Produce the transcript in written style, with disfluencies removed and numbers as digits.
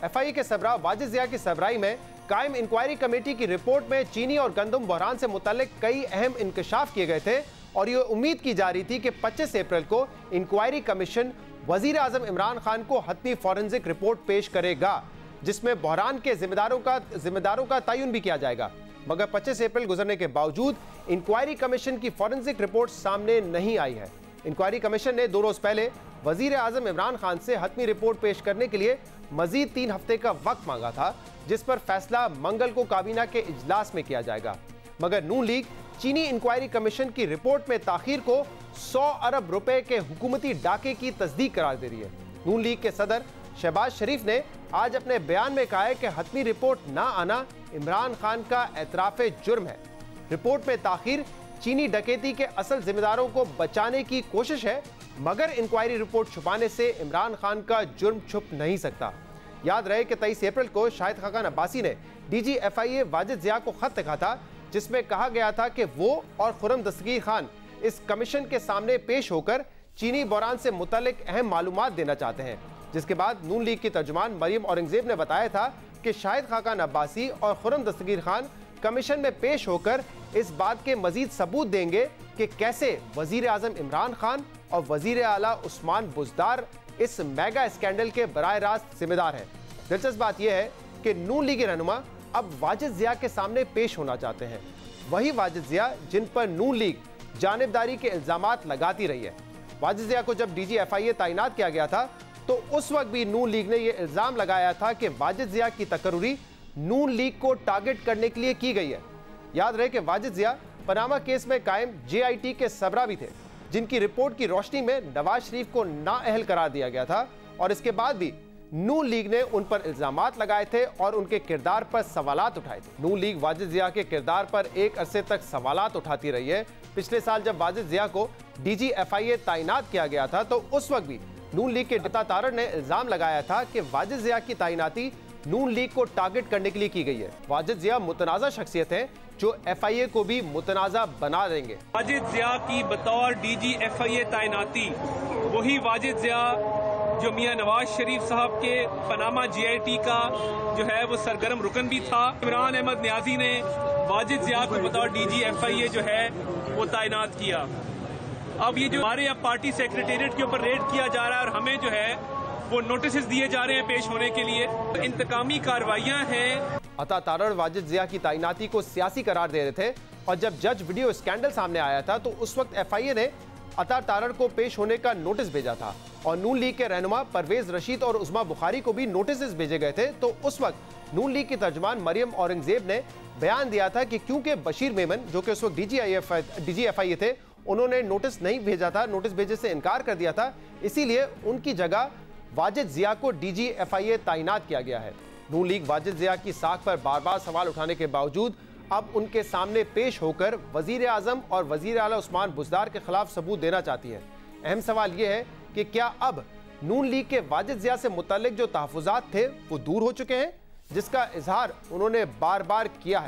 FIA के सरबराह वाजिद जिया की सरबराही में कायम इंक्वायरी कमेटी की रिपोर्ट में चीनी और गंदम बहरान से मुतल्लिक कई अहम इंकशाफ किए गए थे और ये उम्मीद की जा रही थी कि 25 अप्रैल को इंक्वायरी कमीशन वजीर आजम इमरान खान को हतमी फॉरेंसिक रिपोर्ट पेश करेगा, जिसमें बहरान के जिम्मेदारों का तयन भी किया जाएगा। मगर 25 अप्रैल गुजरने के बावजूद इंक्वायरी कमीशन की फॉरेंसिक रिपोर्ट सामने नहीं आई है। इंक्वायरी कमीशन ने 2 रोज पहले वजीर आजम इमरान खान से हतमी रिपोर्ट पेश करने के लिए मजीद 3 हफ्ते का वक्त मांगा था, जिस पर फैसला मंगल को काबीना के इजलास में किया जाएगा। मगर नून लीग चीनी इंक्वायरी कमीशन की रिपोर्ट में ताखीर को 100 अरब रुपए के हुकूमती डाके की तस्दीक करार दे रही है। नून लीग के सदर शहबाज शरीफ ने आज अपने बयान में कहा है कि हतमी रिपोर्ट ना आना इमरान खान का एतराफ़े जुर्म है। रिपोर्ट में ताखीर चीनी डकैती के असल जिम्मेदारों को बचाने की कोशिश है, मगर इंक्वायरी रिपोर्ट छुपाने से इमरान खान का जुर्म छुप नहीं सकता। याद रहे कि 23 अप्रैल को शाहिद खाकान अब्बासी ने DG FIA वाजिद जिया को खत लिखा था, जिसमें कहा गया था कि वो और खुर्रम दस्तगीर खान इस कमीशन के सामने पेश होकर चीनी बहरान से मुतल्लिक अहम मालूमात देना चाहते हैं। जिसके बाद नून लीग की तर्जुमान मरियम औरंगजेब ने बताया था कि शाहिद खाकान अब्बासी और खुर्रम दस्तगीर खान कमीशन में पेश होकर इस बात के मजीद सबूत देंगे कि कैसे वजीर आजम इमरान खान और वजीर आला उस्मान बुज़दार इस मेगा स्कैंडल के बराह रास्त जिम्मेदार हैं। दिलचस्प बात यह है कि नून लीगी रहनुमा अब वाजिद जिया के सामने पेश होना चाहते हैं, वही वाजिद जिया जिन पर नून लीग जानिबदारी के इल्जामात लगाती रही है। वाजिद जिया को जब DG FIA तैनात किया गया था तो उस वक्त भी नून लीग ने यह इल्जाम लगाया था कि वाजिद जिया की तकर्री नून लीग को टारगेट करने के लिए की गई है। याद रहे कि वाजिद जिया पनामा केस में कायम JIT के सरबराह भी थे, जिनकी रिपोर्ट की रोशनी में नवाज शरीफ को नाअहल करार दिया गया था और इसके बाद भी नून लीग ने उन पर इल्जामात लगाए थे और उनके किरदार पर सवालात उठाए थे। नून लीग वाजिद जिया के किरदार पर एक अरसे तक सवालात उठाती रही है। पिछले साल जब वाजिद जिया को DG FIA तैनात किया गया था तो उस वक्त भी नून लीग के अता तारड़ ने इल्जाम लगाया था कि वाजिद जिया की तैनाती नून लीग को टारगेट करने के लिए की गई है। वाजिद जिया मुतनाज़ा शख्सियत है जो FIA को भी मुतनाज़ा बना देंगे। वाजिद जिया की बतौर DG FIA तैनाती वही वाजिद जिया जो मियां नवाज शरीफ साहब के पनामा JIT का जो है वो सरगर्म रुकन भी था। इमरान अहमद न्याजी ने वाजिद जिया को बतौर DG FIA जो है वो तैनात किया। अब ये जो हमारे अब पार्टी सेक्रेटेरिएट के ऊपर रेड किया जा रहा है और हमें जो है वो नोटिस दिए जा रहे हैं पेश होने के लिए, इंतकामी कार्रवाइयां हैं। अता तारड़ वाजिद जिया की तैनाती को सियासी करार दे रहे थे और जब जज वीडियो स्कैंडल सामने आया था तो उस वक्त FIA ने अता तारड़ को पेश होने का नोटिस भेजा था और नून लीग के रहनुमा परवेज रशीद और उस्मा बुखारी को भी नोटिस भेजे गए थे। तो उस वक्त नून लीग की तर्जुमान मरियम औरंगजेब ने बयान दिया था कि क्योंकि बशीर मेमन जो कि उस वक्त DG FIA थे, उन्होंने नोटिस नहीं भेजा था, नोटिस भेजे से इनकार कर दिया था, इसीलिए उनकी जगह वाजिद जिया को DG FIA तैनात किया गया है। नून लीग वाजिद जिया की साख पर बार बार सवाल उठाने के बावजूद अब उनके सामने पेश होकर वजीर आजम और वजीर आला उस्मान बुज़दार के खिलाफ सबूत देना चाहती है। अहम सवाल यह है कि क्या अब नून लीग के वाजिद जिया से मुतल्लिक जो तहफ़्फ़ुज़ात थे वो दूर हो चुके हैं, जिसका इजहार उन्होंने बार बार किया है।